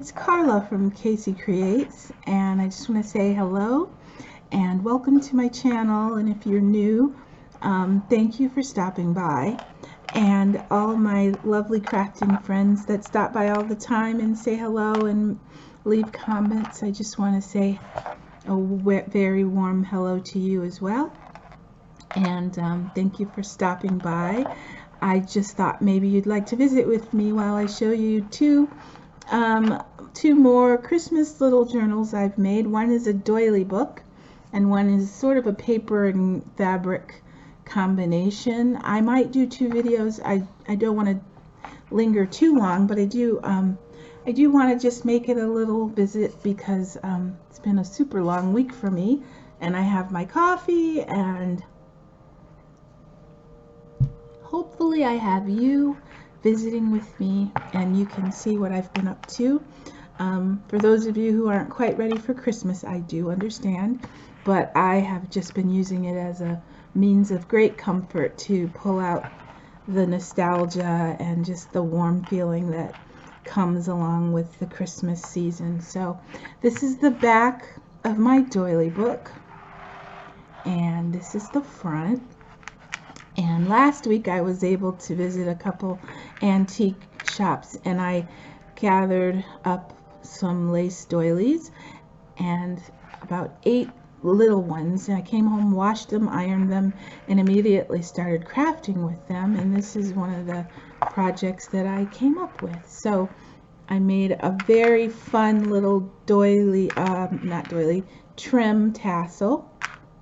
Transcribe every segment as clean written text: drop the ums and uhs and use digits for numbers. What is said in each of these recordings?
it's Carla from Casey Creates, and I just want to say hello and welcome to my channel. And if you're new, thank you for stopping by. And all my lovely crafting friends that stop by all the time and say hello and leave comments, I just want to say a very warm hello to you as well. And thank you for stopping by. I just thought maybe you'd like to visit with me while I show you two more Christmas little journals I've made. One is a doily book, and one is sort of a paper and fabric combination. I might do two videos. I don't want to linger too long, but I do want to just make it a little visit because it's been a super long week for me, and I have my coffee, and hopefully I have you visiting with me and you can see what I've been up to. For those of you who aren't quite ready for Christmas, I do understand, but I have just been using it as a means of great comfort to pull out the nostalgia and just the warm feeling that comes along with the Christmas season. So this is the back of my doily book, and this is the front. And last week I was able to visit a couple antique shops, and I gathered up some lace doilies and about 8 little ones, and I came home, washed them, ironed them, and immediately started crafting with them. And this is one of the projects that I came up with. So I made a very fun little doily, not doily, trim tassel,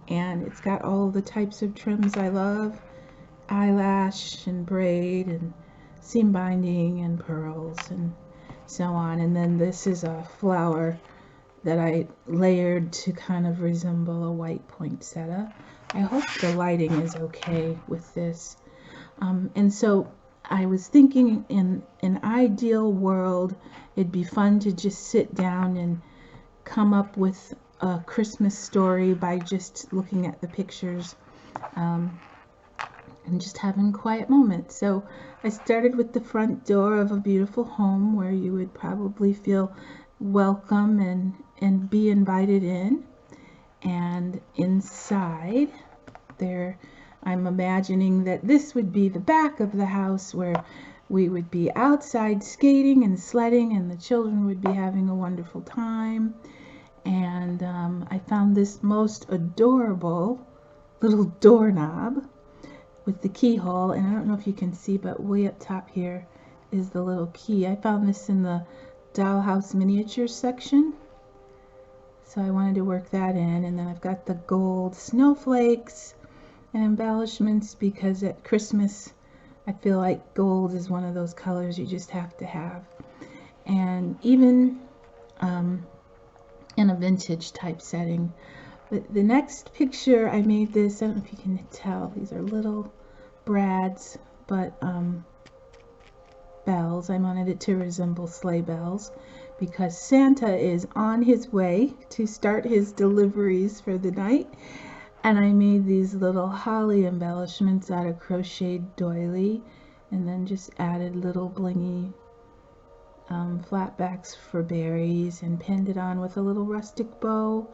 and it's got all the types of trims I love: eyelash and braid and seam binding and pearls and so on. And then this is a flower that I layered to kind of resemble a white poinsettia. I hope the lighting is okay with this. And so I was thinking, in an ideal world, it'd be fun to just sit down and come up with a Christmas story by just looking at the pictures and just having quiet moments. So I started with the front door of a beautiful home where you would probably feel welcome and be invited in. And inside there, I'm imagining that this would be the back of the house where we would be outside skating and sledding, and the children would be having a wonderful time. And I found this most adorable little doorknob with the keyhole, and I don't know if you can see, but way up top here is the little key. I found this in the dollhouse miniatures section, so I wanted to work that in. And then I've got the gold snowflakes and embellishments, because at Christmas I feel like gold is one of those colors you just have to have. And even in a vintage type setting. But the next picture, I made this, I don't know if you can tell, these are little brads, but bells. I wanted it to resemble sleigh bells because Santa is on his way to start his deliveries for the night. And I made these little holly embellishments out of crocheted doily, and then just added little blingy flatbacks for berries, and pinned it on with a little rustic bow.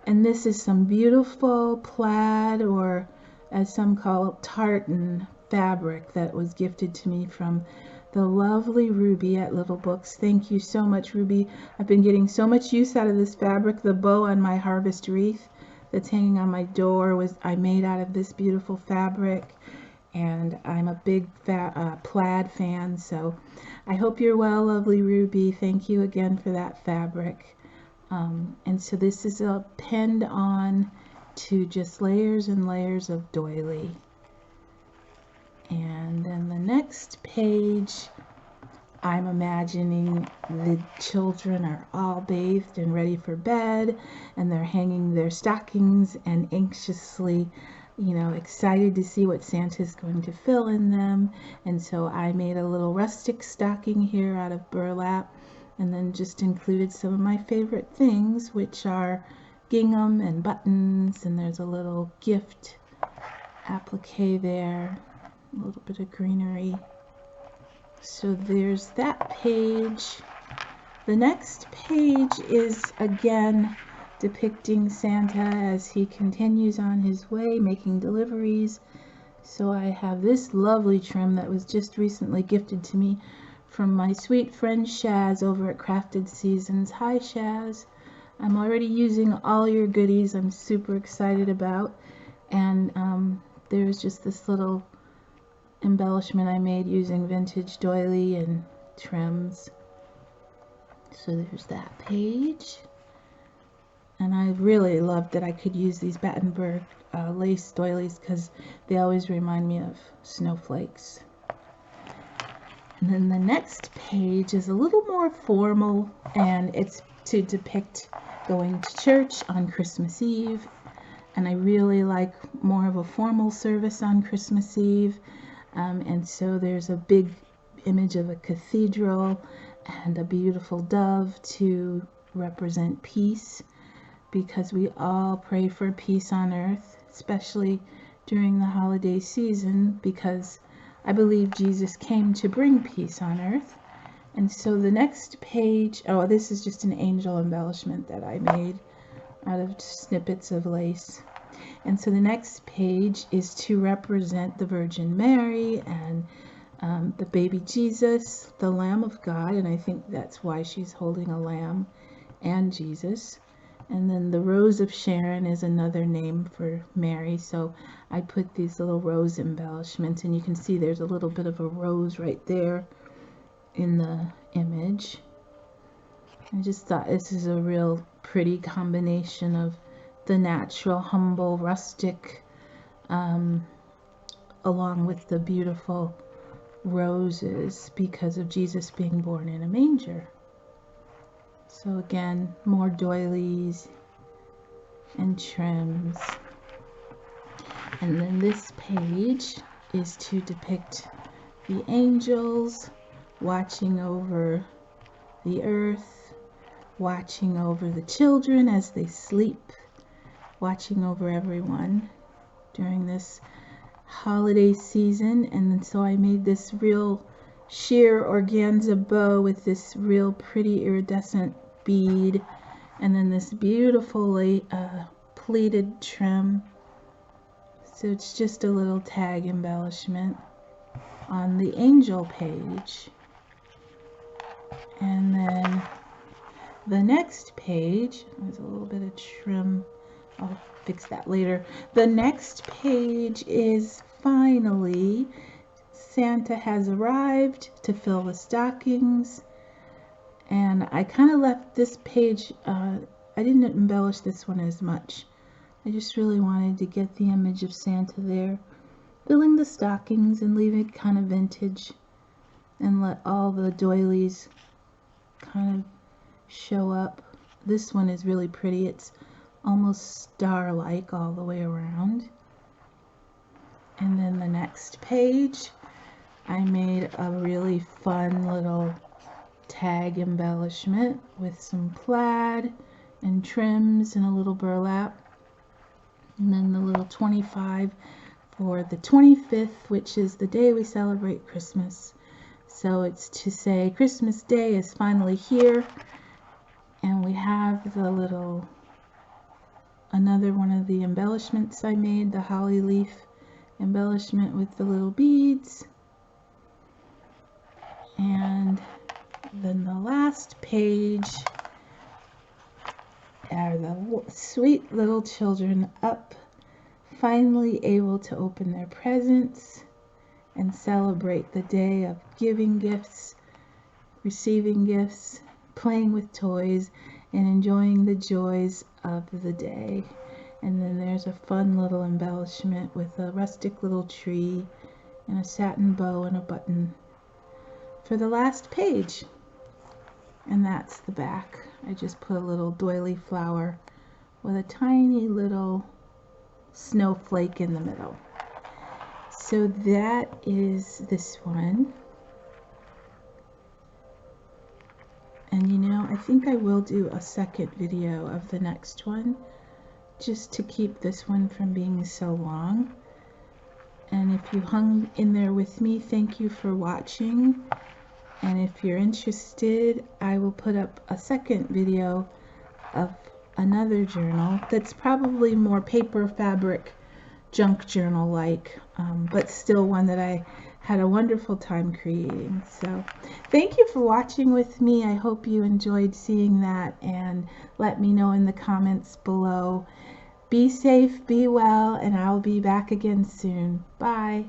And this is some beautiful plaid, or as some call it, tartan fabric that was gifted to me from the lovely Ruby at Little Books. Thank you so much, Ruby. I've been getting so much use out of this fabric. The bow on my harvest wreath that's hanging on my door I made out of this beautiful fabric, and I'm a big plaid fan. So I hope you're well, lovely Ruby. Thank you again for that fabric. And so this is pinned on to just layers and layers of doily. And then the next page, I'm imagining the children are all bathed and ready for bed, and they're hanging their stockings and anxiously, excited to see what Santa's going to fill in them. And so I made a little rustic stocking here out of burlap, and then just included some of my favorite things, which are gingham and buttons, and there's a little gift applique there, a little bit of greenery. So there's that page. The next page is again depicting Santa as he continues on his way making deliveries. So I have this lovely trim that was just recently gifted to me from my sweet friend Shaz over at Crafted Seasons. Hi Shaz. I'm already using all your goodies I'm super excited about, and there's just this little embellishment I made using vintage doily and trims. So there's that page, and I really loved that I could use these Battenberg lace doilies because they always remind me of snowflakes. And then the next page is a little more formal, and it's to depict going to church on Christmas Eve. And I really like more of a formal service on Christmas Eve. And so there's a big image of a cathedral and a beautiful dove to represent peace, because we all pray for peace on earth, especially during the holiday season, because I believe Jesus came to bring peace on earth. And so the next page, oh, this is just an angel embellishment that I made out of snippets of lace. And so the next page is to represent the Virgin Mary and the baby Jesus, the Lamb of God, and I think that's why she's holding a lamb and Jesus. And then the Rose of Sharon is another name for Mary, so I put these little rose embellishments, and you can see there's a little bit of a rose right there in the image. I just thought this is a real pretty combination of the natural, humble, rustic, along with the beautiful roses because of Jesus being born in a manger. So again, more doilies and trims. And then this page is to depict the angels watching over the earth, watching over the children as they sleep, watching over everyone during this holiday season. And so I made this real sheer organza bow with this real pretty iridescent bead, and then this beautiful pleated trim. So it's just a little tag embellishment on the angel page. And then the next page, there's a little bit of trim, I'll fix that later. The next page is finally Santa has arrived to fill the stockings. And I kind of left this page, I didn't embellish this one as much. I just really wanted to get the image of Santa there, filling the stockings, and leave it kind of vintage, and let all the doilies kind of show up. This one is really pretty. It's almost star-like all the way around. And then the next page, I made a really fun little tag embellishment with some plaid and trims and a little burlap. And then the little 25 for the 25th, which is the day we celebrate Christmas. So it's to say Christmas Day is finally here. And we have the little, another one of the embellishments I made, the holly leaf embellishment with the little beads. And then the last page are the sweet little children up, finally able to open their presents and celebrate the day of giving gifts, receiving gifts, playing with toys, and enjoying the joys of the day. And then there's a fun little embellishment with a rustic little tree and a satin bow and a button for the last page. And that's the back. I just put a little doily flower with a tiny little snowflake in the middle. So that is this one. And you know, I think I will do a second video of the next one, just to keep this one from being so long. And if you hung in there with me, thank you for watching. And if you're interested, I will put up a second video of another journal that's probably more paper fabric junk journal like, but still one that I had a wonderful time creating. So thank you for watching with me. I hope you enjoyed seeing that, and let me know in the comments below. Be safe, be well, and I'll be back again soon. Bye.